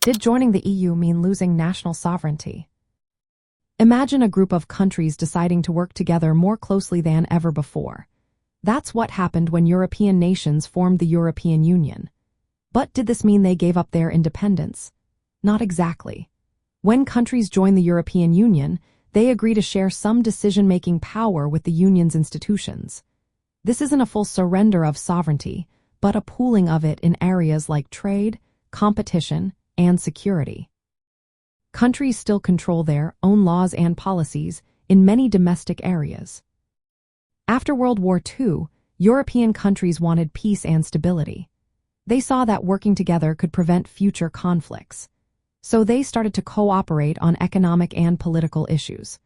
Did joining the EU mean losing national sovereignty? Imagine a group of countries deciding to work together more closely than ever before. That's what happened when European nations formed the European Union. But did this mean they gave up their independence? Not exactly. When countries join the European Union, they agree to share some decision-making power with the Union's institutions. This isn't a full surrender of sovereignty, but a pooling of it in areas like trade, competition, and security. Countries still control their own laws and policies in many domestic areas. After World War II, European countries wanted peace and stability. They saw that working together could prevent future conflicts. So they started to cooperate on economic and political issues.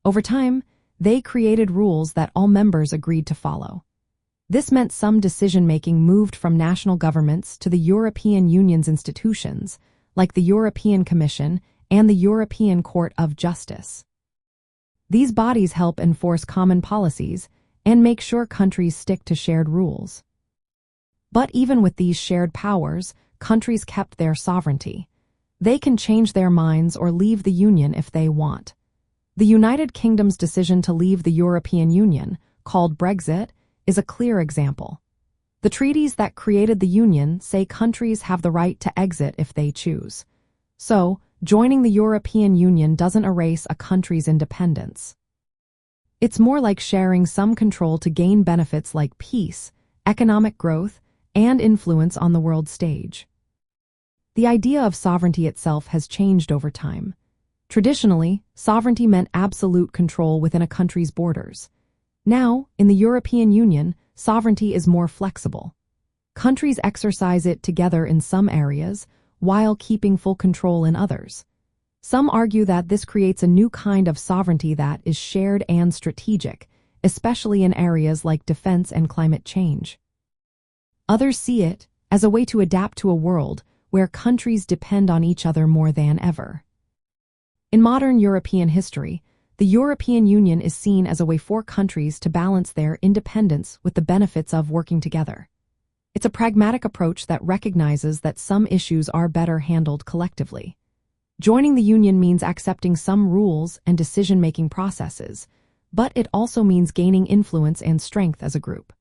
Over time, they created rules that all members agreed to follow. This meant some decision-making moved from national governments to the European Union's institutions, like the European Commission and the European Court of Justice. These bodies help enforce common policies and make sure countries stick to shared rules. But even with these shared powers, countries kept their sovereignty. They can change their minds or leave the Union if they want. The United Kingdom's decision to leave the European Union, called Brexit, is a clear example. The treaties that created the Union say countries have the right to exit if they choose. So, joining the European Union doesn't erase a country's independence. It's more like sharing some control to gain benefits like peace, economic growth, and influence on the world stage. The idea of sovereignty itself has changed over time. Traditionally, sovereignty meant absolute control within a country's borders. Now, in the European Union, sovereignty is more flexible. Countries exercise it together in some areas, while keeping full control in others. Some argue that this creates a new kind of sovereignty that is shared and strategic, especially in areas like defense and climate change. Others see it as a way to adapt to a world where countries depend on each other more than ever. In modern European history, the European Union is seen as a way for countries to balance their independence with the benefits of working together. It's a pragmatic approach that recognizes that some issues are better handled collectively. Joining the Union means accepting some rules and decision-making processes, but it also means gaining influence and strength as a group.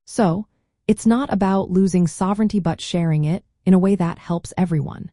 So, it's not about losing sovereignty but sharing it in a way that helps everyone.